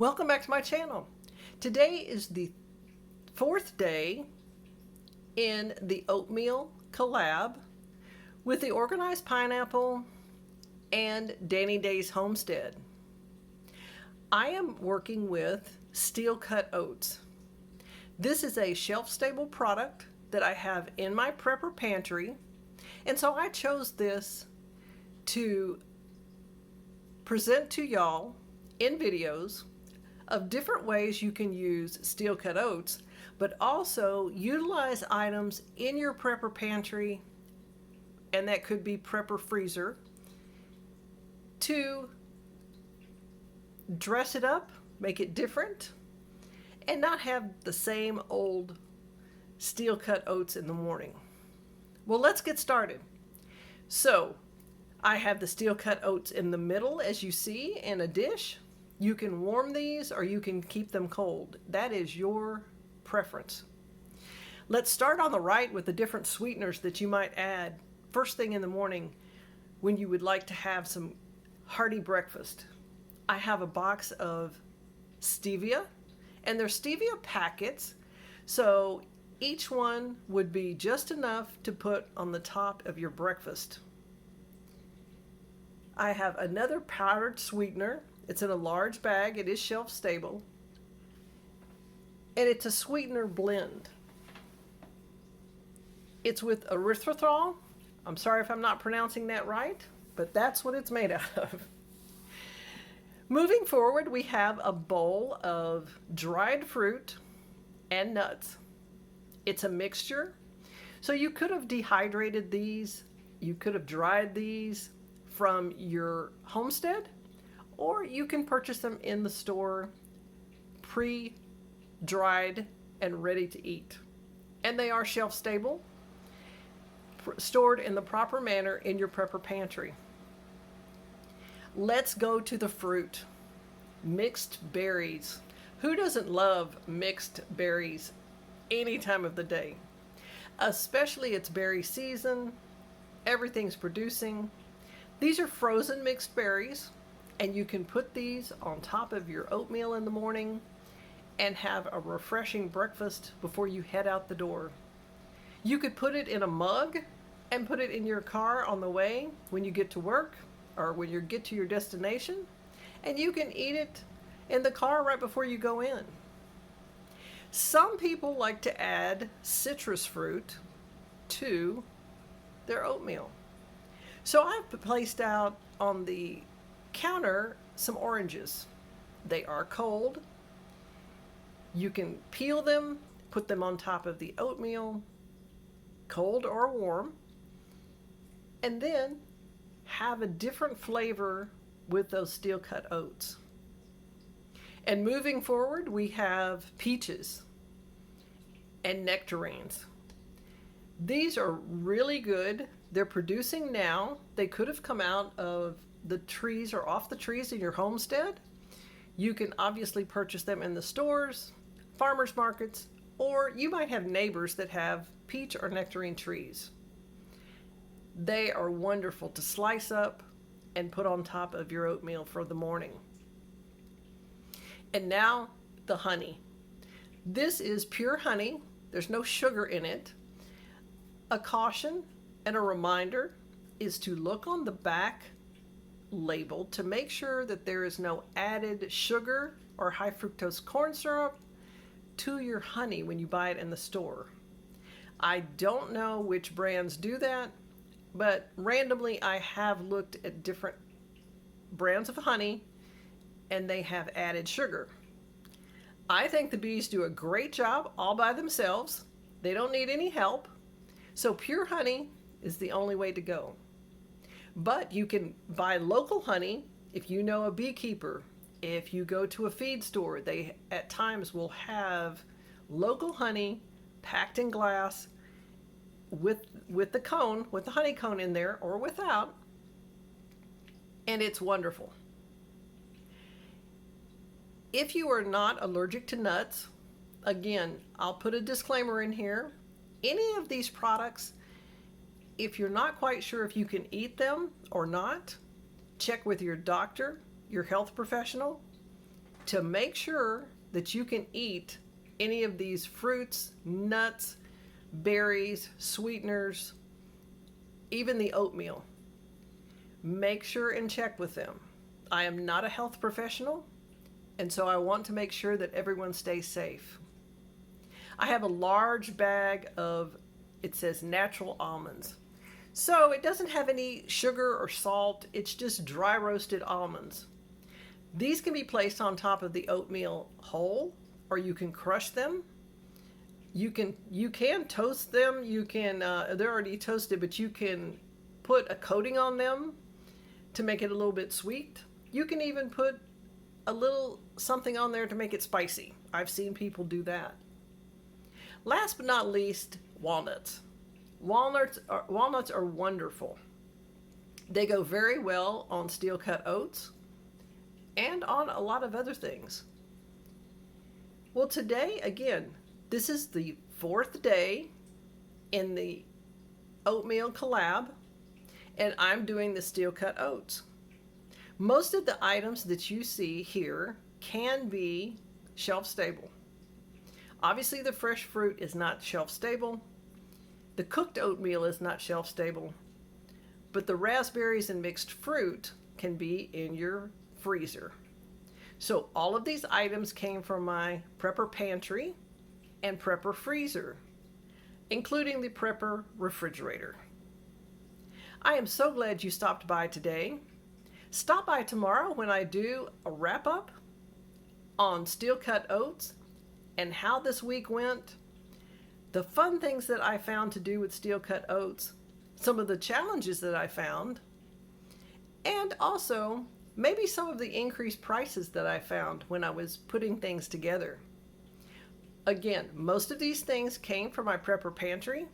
Welcome back to my channel. Today is the fourth day in the oatmeal collab with the organized pineapple and Danny Day's Homestead. I am working with steel cut oats. This is a shelf-stable product that I have in my prepper pantry, and so I chose this to present to y'all in videos of different ways you can use steel cut oats, but also utilize items in your prepper pantry, and that could be prepper freezer, to dress it up, make it different, and not have the same old steel cut oats in the morning. Well, let's get started. So I have the steel cut oats in the middle, as you see, in a dish. You can warm these or you can keep them cold. That is your preference. Let's start on the right with the different sweeteners that you might add first thing in the morning when you would like to have some hearty breakfast. I have a box of stevia, and they're stevia packets, so each one would be just enough to put on the top of your breakfast. I have another powdered sweetener. It's in a large bag. It is shelf stable. And it's a sweetener blend. It's with erythritol. I'm sorry if I'm not pronouncing that right, but that's what it's made out of. Moving forward, we have a bowl of dried fruit and nuts. It's a mixture. So you could have dehydrated these. You could have dried these from your homestead, or you can purchase them in the store pre-dried and ready to eat. And they are shelf stable, stored in the proper manner in your prepper pantry. Let's go to the fruit. Mixed berries. Who doesn't love mixed berries any time of the day? Especially it's berry season. Everything's producing. These are frozen mixed berries, and you can put these on top of your oatmeal in the morning and have a refreshing breakfast before you head out the door. You could put it in a mug and put it in your car on the way when you get to work or when you get to your destination, and you can eat it in the car right before you go in. Some people like to add citrus fruit to their oatmeal. So I've placed out on the counter some oranges. They are cold. You can peel them, put them on top of the oatmeal, cold or warm, and then have a different flavor with those steel cut oats. And moving forward, we have peaches and nectarines. These are really good. They're producing now. They could have come out of the trees or off the trees in your homestead. You can obviously purchase them in the stores, farmers markets, or you might have neighbors that have peach or nectarine trees. They are wonderful to slice up and put on top of your oatmeal for the morning. And now the honey. This is pure honey. There's no sugar in it. A caution and a reminder is to look on the back label to make sure that there is no added sugar or high fructose corn syrup to your honey when you buy it in the store. I don't know which brands do that, but randomly I have looked at different brands of honey and they have added sugar. I think the bees do a great job all by themselves. They don't need any help. So pure honey is the only way to go. But you can buy local honey if you know a beekeeper. If you go to a feed store, they at times will have local honey packed in glass with the cone, with the honey cone in there or without, and it's wonderful. If you are not allergic to nuts, again, I'll put a disclaimer in here. Any of these products, if you're not quite sure if you can eat them or not, check with your doctor, your health professional, to make sure that you can eat any of these fruits, nuts, berries, sweeteners, even the oatmeal. Make sure and check with them. I am not a health professional, and so I want to make sure that everyone stays safe. I have a large bag of, it says natural almonds. So it doesn't have any sugar or salt, it's just dry roasted almonds. These can be placed on top of the oatmeal whole, or you can crush them. You can toast them. They're already toasted, but you can put a coating on them to make it a little bit sweet. You can even put a little something on there to make it spicy. I've seen people do that. Last but not least, walnuts. Walnuts are wonderful. They go very well on steel cut oats and on a lot of other things. Well, today, again, this is the 4th day in the oatmeal collab, and I'm doing the steel cut oats. Most of the items that you see here can be shelf stable. Obviously, the fresh fruit is not shelf stable. The cooked oatmeal is not shelf stable, but the raspberries and mixed fruit can be in your freezer. So all of these items came from my Prepper Pantry and Prepper Freezer, including the Prepper Refrigerator. I am so glad you stopped by today. Stop by tomorrow when I do a wrap-up on steel cut oats and how this week went, the fun things that I found to do with steel cut oats, some of the challenges that I found, and also maybe some of the increased prices that I found when I was putting things together. Again, most of these things came from my Prepper Pantry,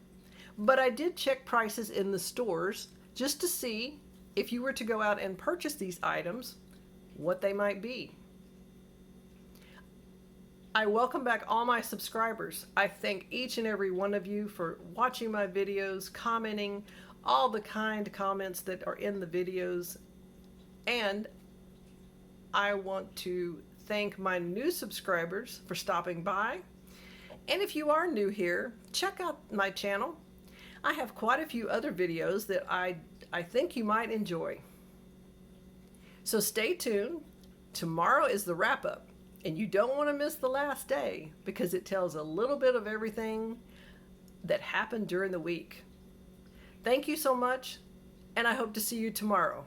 but I did check prices in the stores just to see if you were to go out and purchase these items, what they might be. I welcome back all my subscribers. I thank each and every one of you for watching my videos, commenting, all the kind comments that are in the videos. And I want to thank my new subscribers for stopping by. And if you are new here, check out my channel. I have quite a few other videos that I think you might enjoy. So stay tuned. Tomorrow is the wrap-up. And you don't want to miss the last day because it tells a little bit of everything that happened during the week. Thank you so much, and I hope to see you tomorrow.